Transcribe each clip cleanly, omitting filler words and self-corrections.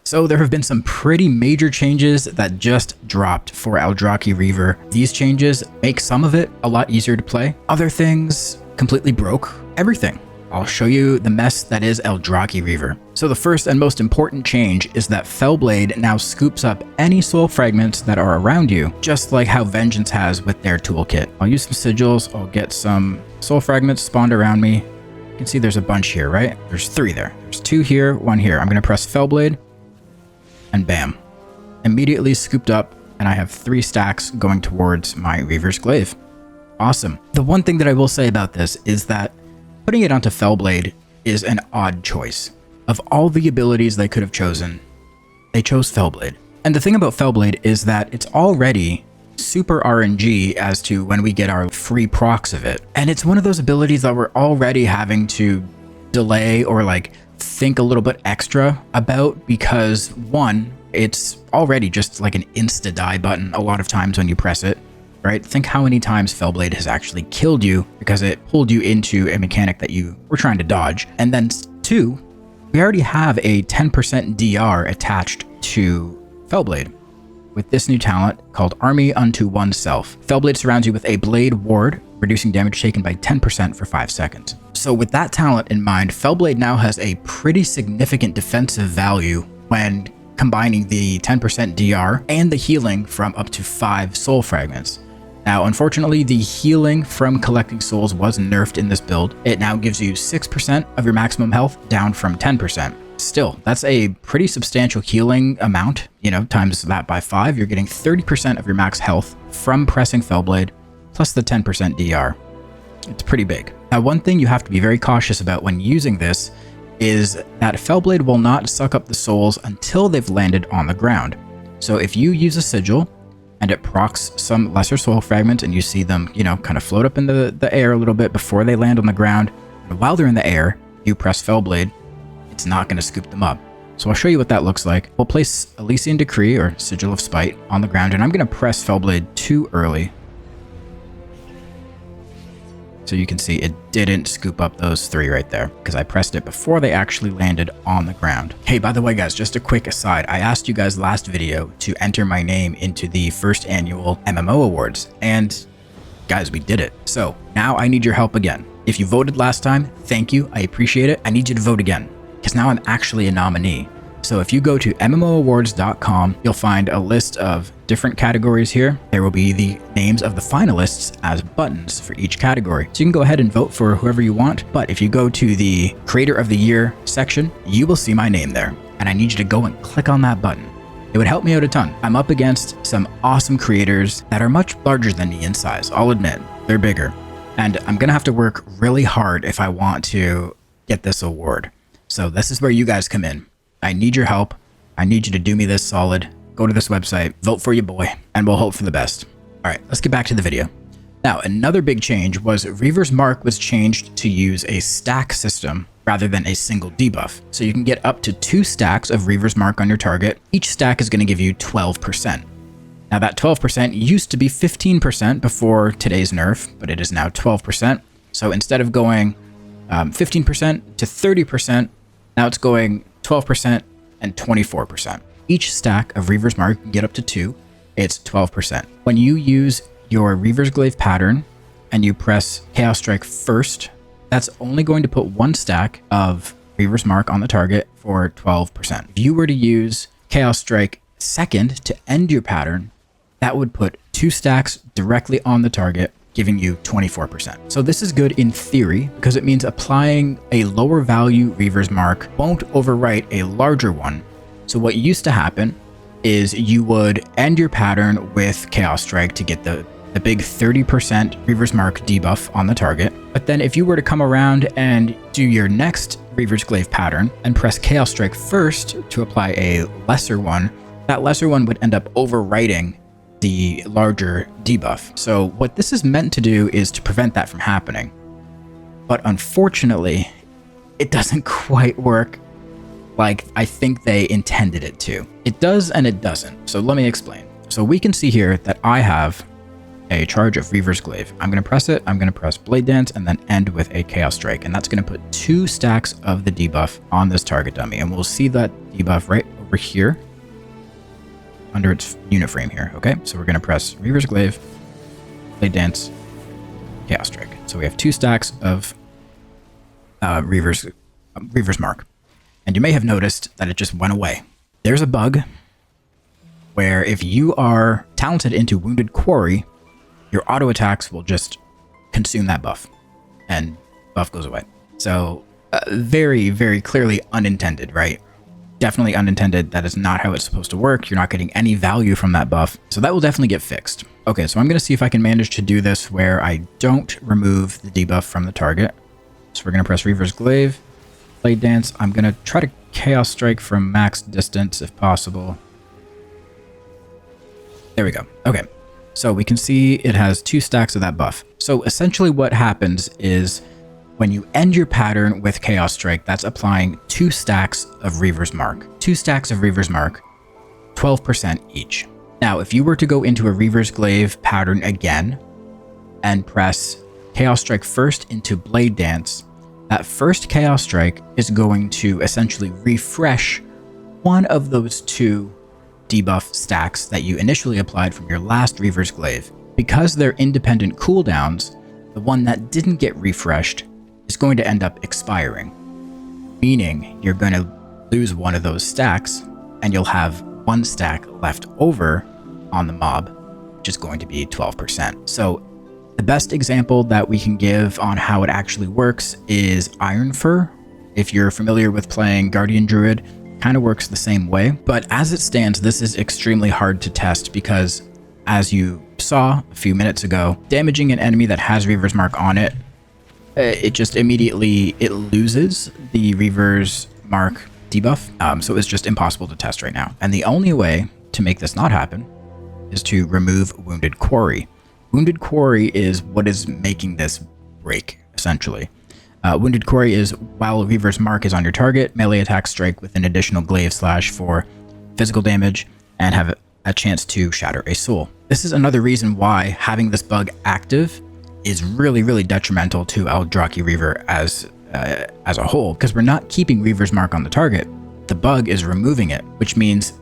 So there have been some pretty major changes that just dropped for Aldrachi Reaver. These changes make some of it a lot easier to play. Other things completely broke everything. I'll show you the mess that is Aldrachi Reaver. So the first and most important change is that Felblade now scoops up any soul fragments that are around you, just like how Vengeance has with their toolkit. I'll use some sigils, I'll get some soul fragments spawned around me. You can see there's a bunch here, right? There's 3 there. There's 2 here, 1 here. I'm gonna press Felblade, and bam. Immediately scooped up, and I have 3 stacks going towards my Reaver's Glaive. Awesome. The one thing that I will say about this is that putting it onto Felblade is an odd choice. Of all the abilities they could have chosen, they chose Felblade. And the thing about Felblade is that it's already super RNG as to when we get our free procs of it. And it's one of those abilities that we're already having to delay or like think a little bit extra about because 1, it's already just like an insta-die button a lot of times when you press it. Right? Think how many times Felblade has actually killed you because it pulled you into a mechanic that you were trying to dodge. And then 2, we already have a 10% DR attached to Felblade with this new talent called Army Unto Oneself. Felblade surrounds you with a blade ward, reducing damage taken by 10% for 5 seconds. So with that talent in mind, Felblade now has a pretty significant defensive value when combining the 10% DR and the healing from up to 5 soul fragments. Now, unfortunately, the healing from collecting souls was nerfed in this build. It now gives you 6% of your maximum health, down from 10%. Still, that's a pretty substantial healing amount. You know, times that by 5, you're getting 30% of your max health from pressing Felblade, plus the 10% DR. It's pretty big. Now, one thing you have to be very cautious about when using this is that Felblade will not suck up the souls until they've landed on the ground. So if you use a sigil, and it procs some lesser soul fragments and you see them, you know, kind of float up in the air a little bit before they land on the ground. And while they're in the air, you press Felblade, it's not going to scoop them up. So I'll show you what that looks like. We'll place Elysian Decree or Sigil of Spite on the ground, and I'm going to press Felblade too early. So you can see it didn't scoop up those 3 right there because I pressed it before they actually landed on the ground. Hey, by the way, guys, just a quick aside. I asked you guys last video to enter my name into the first annual MMO awards, and guys, we did it. So now I need your help again. If you voted last time, thank you. I appreciate it. I need you to vote again because now I'm actually a nominee. So if you go to MMOawards.com, you'll find a list of different categories here. There will be the names of the finalists as buttons for each category. So you can go ahead and vote for whoever you want. But if you go to the Creator of the Year section, you will see my name there. And I need you to go and click on that button. It would help me out a ton. I'm up against some awesome creators that are much larger than me in size. I'll admit, they're bigger. And I'm going to have to work really hard if I want to get this award. So this is where you guys come in. I need your help. I need you to do me this solid. Go to this website, vote for your boy, and we'll hope for the best. All right, let's get back to the video. Now, another big change was Reaver's Mark was changed to use a stack system rather than a single debuff. So you can get up to 2 stacks of Reaver's Mark on your target. Each stack is going to give you 12%. Now that 12% used to be 15% before today's nerf, but it is now 12%. So instead of going 15% to 30%, now it's going 12% and 24%. Each stack of Reaver's Mark can get up to 2. It's 12%. When you use your Reaver's Glaive pattern and you press Chaos Strike first, that's only going to put 1 stack of Reaver's Mark on the target for 12%. If you were to use Chaos Strike second to end your pattern, that would put 2 stacks directly on the target, giving you 24%. So this is good in theory because it means applying a lower value Reaver's Mark won't overwrite a larger one. So what used to happen is you would end your pattern with Chaos Strike to get the big 30% Reaver's Mark debuff on the target. But then if you were to come around and do your next Reaver's Glaive pattern and press Chaos Strike first to apply a lesser one, that lesser one would end up overwriting the larger debuff. So what this is meant to do is to prevent that from happening. But unfortunately, it doesn't quite work like I think they intended it to. It does and it doesn't. So let me explain. So we can see here that I have a charge of Reaver's Glaive. I'm going to press it. I'm going to press Blade Dance and then end with a Chaos Strike. And that's going to put 2 stacks of the debuff on this target dummy. And we'll see that debuff right over here under its unit frame here. Okay, so we're going to press Reaver's Glaive, Blade Dance, Chaos Strike. So we have 2 stacks of Reaver's Mark. And you may have noticed that it just went away. There's a bug where if you are talented into Wounded Quarry, your auto attacks will just consume that buff, and buff goes away. So very, very clearly unintended, right? Definitely unintended. That is not how it's supposed to work. You're not getting any value from that buff. So that will definitely get fixed. Okay, so I'm going to see if I can manage to do this where I don't remove the debuff from the target. So we're going to press Reaver's Glaive, Blade Dance. I'm going to try to Chaos Strike from max distance if possible. There we go. Okay, so we can see it has 2 stacks of that buff. So essentially what happens is when you end your pattern with Chaos Strike, that's applying 2 stacks of Reaver's Mark. 2 stacks of Reaver's Mark, 12% each. Now, if you were to go into a Reaver's Glaive pattern again and press Chaos Strike first into Blade Dance, that first Chaos Strike is going to essentially refresh one of those 2 debuff stacks that you initially applied from your last Reaver's Glaive. Because they're independent cooldowns, the one that didn't get refreshed is going to end up expiring, meaning you're going to lose one of those stacks and you'll have 1 stack left over on the mob, which is going to be 12%. So the best example that we can give on how it actually works is Iron Fur. If you're familiar with playing Guardian Druid, kind of works the same way. But as it stands, this is extremely hard to test because, as you saw a few minutes ago, damaging an enemy that has Reaver's Mark on it, it just immediately, it loses the Reaver's Mark debuff. So it's just impossible to test right now. And the only way to make this not happen is to remove Wounded Quarry. Wounded Quarry is what is making this break, essentially. Wounded Quarry is while Reaver's Mark is on your target, melee attacks strike with an additional glaive slash for physical damage and have a chance to shatter a soul. This is another reason why having this bug active is really, really detrimental to Aldrachi Reaver as a whole, because we're not keeping Reaver's Mark on the target. The bug is removing it, which means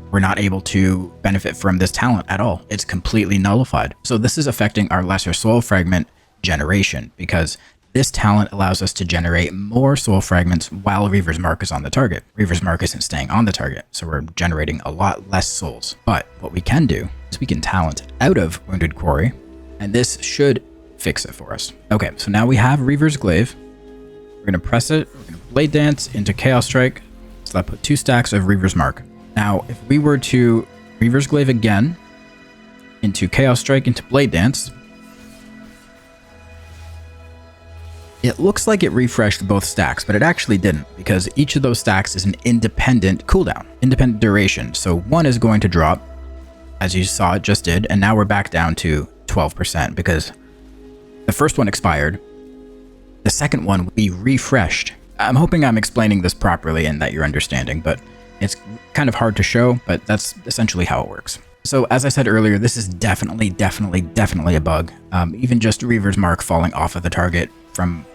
we're not able to benefit from this talent at all. It's completely nullified. So this is affecting our lesser soul fragment generation, because this talent allows us to generate more soul fragments while Reaver's Mark is on the target. Reaver's Mark isn't staying on the target, so we're generating a lot less souls. But what we can do is we can talent out of Wounded Quarry, and this should fix it for us. Okay, so now we have Reaver's Glaive. We're going to press it, we're going to Blade Dance into Chaos Strike, so that put 2 stacks of Reaver's Mark. Now, if we were to Reaver's Glaive again, into Chaos Strike, into Blade Dance, it looks like it refreshed both stacks, but it actually didn't, because each of those stacks is an independent cooldown, independent duration. So one is going to drop, as you saw it just did, and now we're back down to 12%, because the first one expired, the second one we refreshed. I'm hoping I'm explaining this properly and that you're understanding, but it's kind of hard to show, but that's essentially how it works. So as I said earlier, this is definitely a bug. Even just Reaver's Mark falling off of the target from,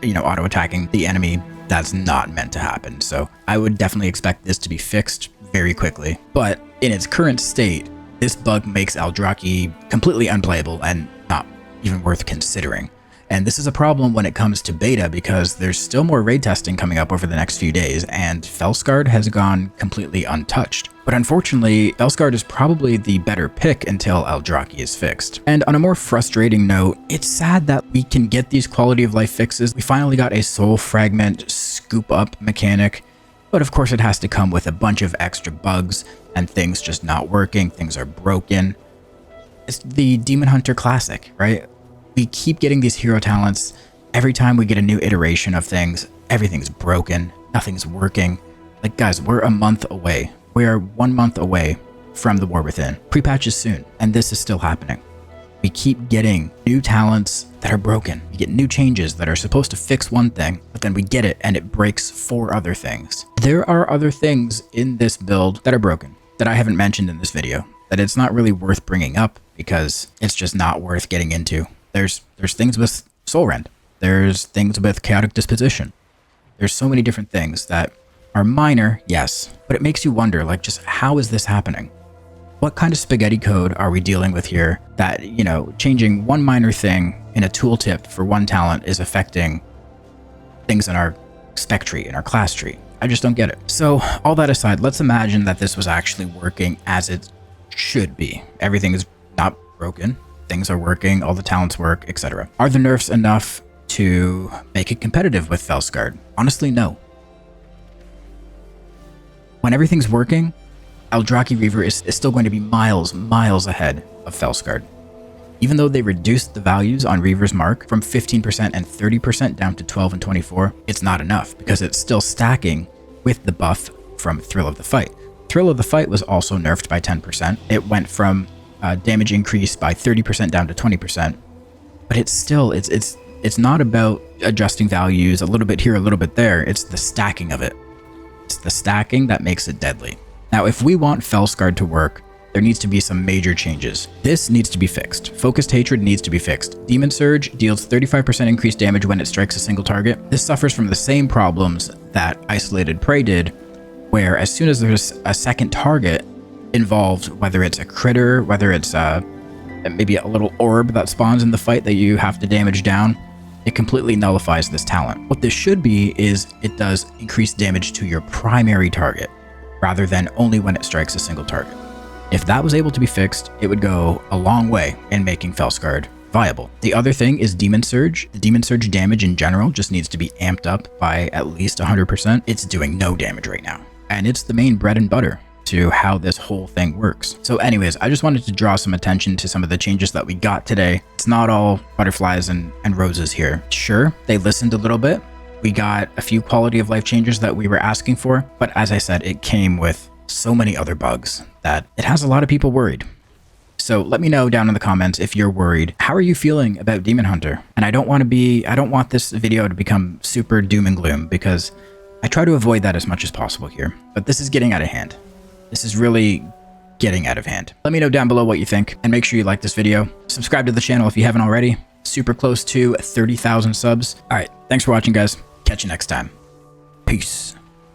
auto attacking the enemy, that's not meant to happen. So I would definitely expect this to be fixed very quickly. But in its current state, this bug makes Aldrachi completely unplayable and not even worth considering. And this is a problem when it comes to beta, because there's still more raid testing coming up over the next few days, and Felskard has gone completely untouched. But unfortunately, Felskard is probably the better pick until Aldrachi is fixed. And on a more frustrating note, it's sad that we can get these quality of life fixes. We finally got a soul fragment scoop up mechanic, but of course it has to come with a bunch of extra bugs and things just not working, things are broken. It's the Demon Hunter classic, right? We keep getting these hero talents. Every time we get a new iteration of things, everything's broken, nothing's working. Like, guys, we're a month away. We are 1 month away from the War Within. Pre-patch is soon, and this is still happening. We keep getting new talents that are broken. We get new changes that are supposed to fix one thing, but then we get it and it breaks 4 other things. There are other things in this build that are broken that I haven't mentioned in this video, that it's not really worth bringing up because it's just not worth getting into. There's things with Soul Rend. There's things with Chaotic Disposition. There's so many different things that are minor, yes, But it makes you wonder, like, just how is this happening? What kind of spaghetti code are we dealing with here that, you know, changing one minor thing in a tooltip for one talent is affecting things in our spec tree, in our class tree? I just don't get it. So all that aside, let's imagine that this was actually working as it should be. Everything is not broken. Things are working, all the talents work, etc. Are the nerfs enough to make it competitive with Felskard? Honestly, no. When everything's working, Aldrachi Reaver is still going to be miles ahead of Felskard. Even though they reduced the values on Reaver's mark from 15% and 30% down to 12 and 24, it's not enough because it's still stacking with the buff from Thrill of the Fight. Thrill of the Fight was also nerfed by 10%. It went from damage increase by 30% down to 20%, but it's still, it's not about adjusting values a little bit here, a little bit there. It's the stacking of it. It's the stacking that makes it deadly. Now, if we want Felskard to work, there needs to be some major changes. This needs to be fixed. Focused Hatred needs to be fixed. Demon Surge deals 35% increased damage when it strikes a single target. This suffers from the same problems that Isolated Prey did, where as soon as there's a second target involved, whether it's a critter, whether it's maybe a little orb that spawns in the fight that you have to damage down, it completely nullifies this talent. What this should be is it does increased damage to your primary target, rather than only when it strikes a single target. If that was able to be fixed, it would go a long way in making Felskard viable. The other thing is Demon Surge. The Demon Surge damage in general just needs to be amped up by at least 100%. It's doing no damage right now. And it's the main bread and butter to how this whole thing works. So anyways, I just wanted to draw some attention to some of the changes that we got today. It's not all butterflies and roses here. Sure, they listened a little bit. We got a few quality of life changes that we were asking for, but as I said, it came with so many other bugs that it has a lot of people worried. So let me know down in the comments if you're worried. How are you feeling about Demon Hunter? And I don't want this video to become super doom and gloom, because I try to avoid that as much as possible here, but this is getting out of hand. This is really getting out of hand. Let me know down below what you think, and make sure you like this video. Subscribe to the channel if you haven't already. Super close to 30,000 subs. All right, thanks for watching, guys. Catch you next time. Peace.